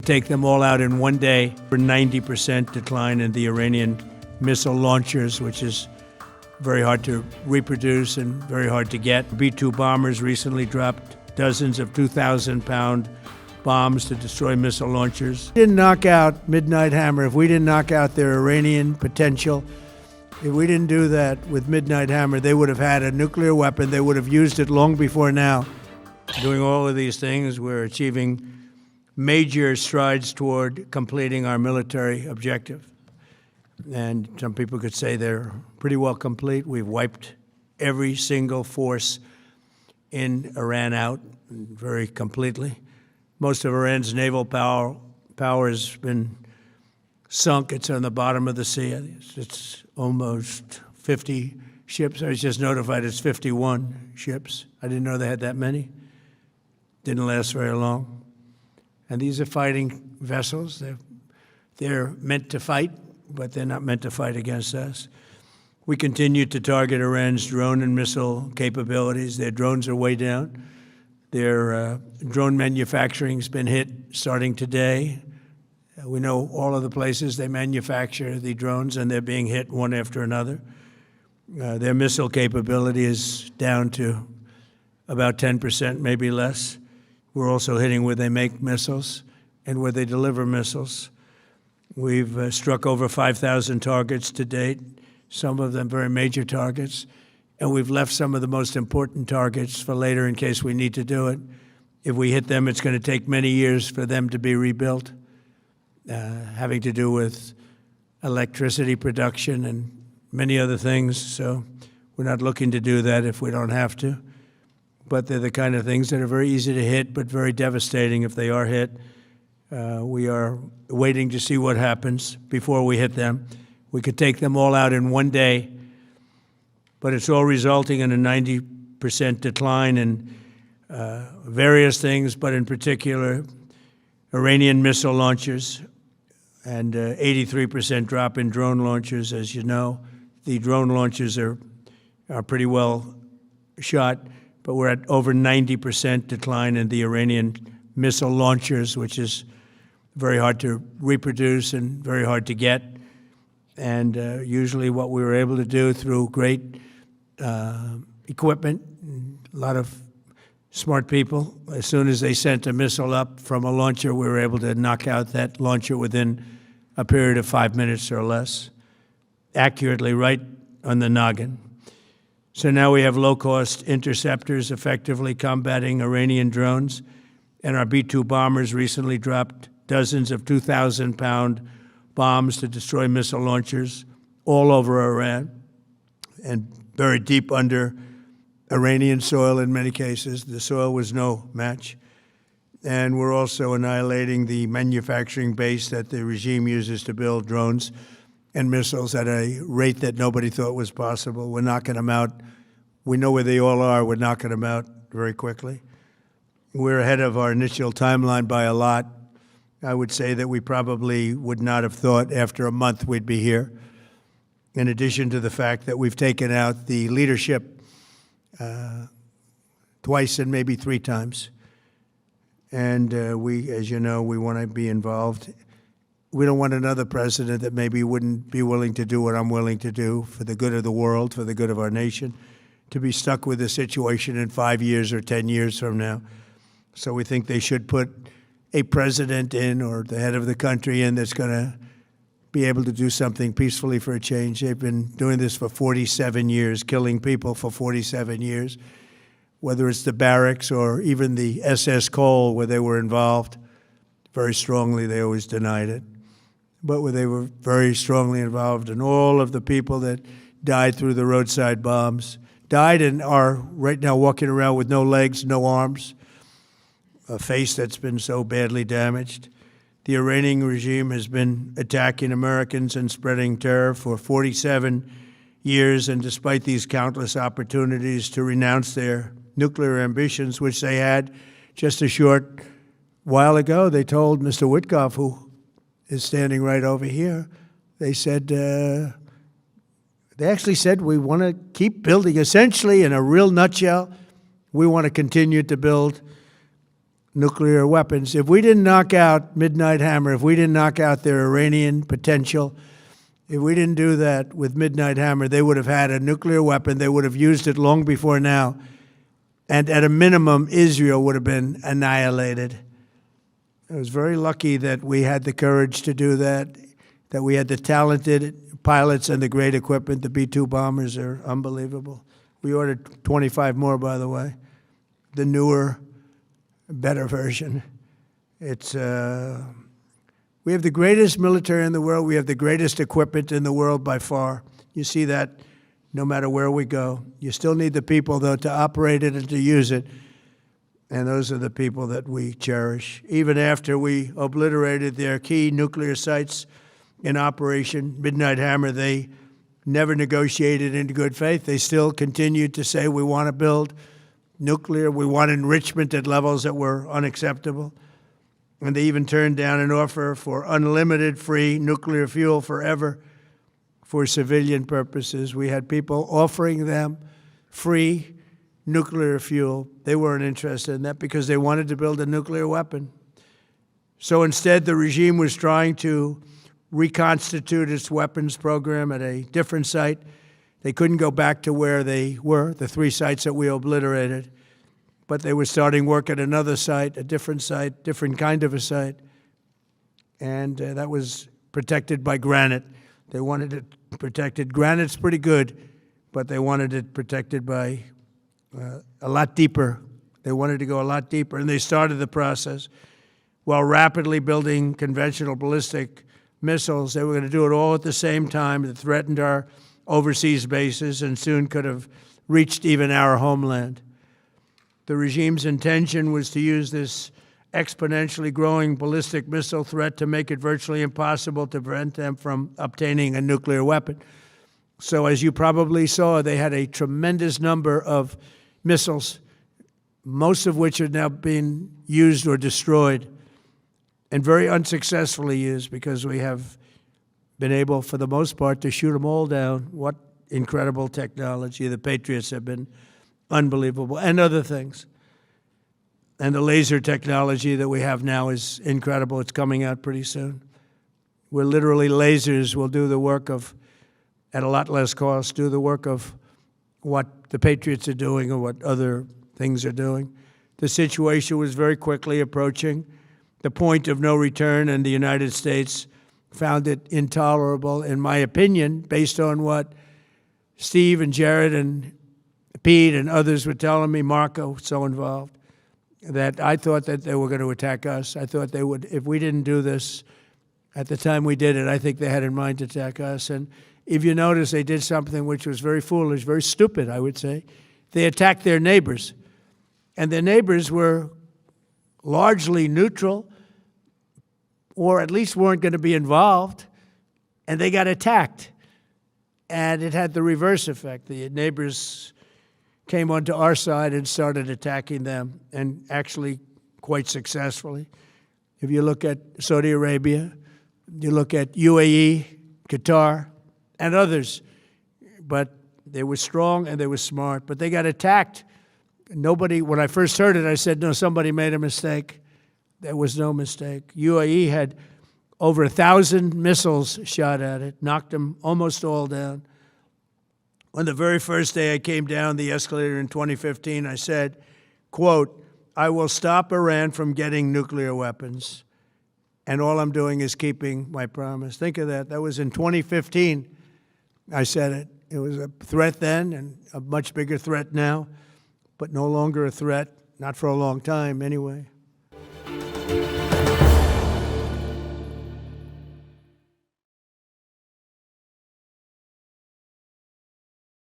take them all out in one day. For 90% decline in the Iranian missile launchers, which is very hard to reproduce and very hard to get. B-2 bombers recently dropped dozens of 2,000-pound bombs to destroy missile launchers. We didn't knock out Midnight Hammer. If we didn't knock out their Iranian potential, if we didn't do that with Midnight Hammer, they would have had a nuclear weapon. They would have used it long before now. Doing all of these things, we're achieving major strides toward completing our military objective. And some people could say they're pretty well complete. We've wiped every single force in Iran out very completely. Most of Iran's naval power has been sunk. It's on the bottom of the sea. It's almost 50 ships. I was just notified it's 51 ships. I didn't know they had that many. Didn't last very long. And these are fighting vessels. They're meant to fight, but they're not meant to fight against us. We continue to target Iran's drone and missile capabilities. Their drones are way down. Their drone manufacturing has been hit starting today. We know all of the places they manufacture the drones, and they're being hit one after another. Their missile capability is down to about 10%, maybe less. We're also hitting where they make missiles and where they deliver missiles. We've struck over 5,000 targets to date, some of them very major targets, and we've left some of the most important targets for later in case we need to do it. If we hit them, it's going to take many years for them to be rebuilt, having to do with electricity production and many other things. So we're not looking to do that if we don't have to. But they're the kind of things that are very easy to hit, but very devastating if they are hit. We are waiting to see what happens before we hit them. We could take them all out in one day, but it's all resulting in a 90% decline in various things, but in particular, Iranian missile launchers and 83% drop in drone launchers. As you know, the drone launchers are pretty well shot, but we're at over 90% decline in the Iranian missile launchers, which is very hard to reproduce and very hard to get. And usually what we were able to do through great equipment, a lot of smart people, as soon as they sent a missile up from a launcher, we were able to knock out that launcher within a period of 5 minutes or less, accurately right on the noggin. So now we have low-cost interceptors effectively combating Iranian drones, and our B-2 bombers recently dropped dozens of 2,000-pound bombs to destroy missile launchers all over Iran and buried deep under Iranian soil in many cases. The soil was no match. And we're also annihilating the manufacturing base that the regime uses to build drones and missiles at a rate that nobody thought was possible. We're knocking them out. We know where they all are. We're knocking them out very quickly. We're ahead of our initial timeline by a lot. I would say that we probably would not have thought after a month we'd be here, in addition to the fact that we've taken out the leadership twice and maybe 3 times. And we, as you know, we want to be involved. We don't want another president that maybe wouldn't be willing to do what I'm willing to do for the good of the world, for the good of our nation, to be stuck with this situation in 5 years or 10 years from now. So we think they should put a president in, or the head of the country in, that's going to be able to do something peacefully for a change. They've been doing this for 47 years, killing people for 47 years, whether it's the barracks or even the SS Cole where they were involved. Very strongly, they always denied it. But where they were very strongly involved, and all of the people that died through the roadside bombs, died and are right now walking around with no legs, no arms, a face that's been so badly damaged. The Iranian regime has been attacking Americans and spreading terror for 47 years, and despite these countless opportunities to renounce their nuclear ambitions, which they had just a short while ago, they told Mr. Witkoff, who is standing right over here, they said, they actually said, we want to keep building. Essentially, in a real nutshell, we want to continue to build nuclear weapons. If we didn't knock out Midnight Hammer, if we didn't knock out their Iranian potential, if we didn't do that with Midnight Hammer, they would have had a nuclear weapon. They would have used it long before now. And at a minimum, Israel would have been annihilated. I was very lucky that we had the courage to do that we had the talented pilots and the great equipment. The B-2 bombers are unbelievable. We ordered 25 more, by the way. The newer, better version. It's we have the greatest military in the world. We have the greatest equipment in the world by far. You see that no matter where we go. You still need the people, though, to operate it and to use it. And those are the people that we cherish. Even after we obliterated their key nuclear sites in Operation Midnight Hammer, they never negotiated in good faith. They still continued to say, we want to build nuclear. We want enrichment at levels that were unacceptable. And they even turned down an offer for unlimited free nuclear fuel forever for civilian purposes. We had people offering them free nuclear fuel. They weren't interested in that because they wanted to build a nuclear weapon. So instead, the regime was trying to reconstitute its weapons program at a different site. They couldn't go back to where they were, the 3 sites that we obliterated, but they were starting work at another site, a different site, different kind of a site, and that was protected by granite. They wanted it protected. Granite's pretty good, but they wanted it protected by a lot deeper. They wanted to go a lot deeper, and they started the process while rapidly building conventional ballistic missiles. They were going to do it all at the same time that threatened our overseas bases and soon could have reached even our homeland. The regime's intention was to use this exponentially growing ballistic missile threat to make it virtually impossible to prevent them from obtaining a nuclear weapon. So as you probably saw, they had a tremendous number of missiles, most of which are now being used or destroyed, and very unsuccessfully used because we have been able, for the most part, to shoot them all down. What incredible technology. The Patriots have been unbelievable, and other things. And the laser technology that we have now is incredible. It's coming out pretty soon. Where literally lasers will do the work of, at a lot less cost, do the work of what the Patriots are doing or what other things are doing. The situation was very quickly approaching the point of no return, and the United States found it intolerable, in my opinion, based on what Steve and Jared and Pete and others were telling me, Marco, so involved, that I thought that they were going to attack us. I thought they would, if we didn't do this at the time we did it, I think they had in mind to attack us. And if you notice, they did something which was very foolish, very stupid, I would say. They attacked their neighbors. And their neighbors were largely neutral, or at least weren't going to be involved, and they got attacked. And it had the reverse effect. The neighbors came onto our side and started attacking them, and actually quite successfully. If you look at Saudi Arabia, you look at UAE, Qatar, and others, but they were strong and they were smart, but they got attacked. Nobody, when I first heard it, I said, no, somebody made a mistake. There was no mistake. UAE had over 1,000 missiles shot at it, knocked them almost all down. On the very first day I came down the escalator in 2015, I said, quote, I will stop Iran from getting nuclear weapons, and all I'm doing is keeping my promise. Think of that. That was in 2015. I said it. It was a threat then and a much bigger threat now, but no longer a threat, not for a long time anyway.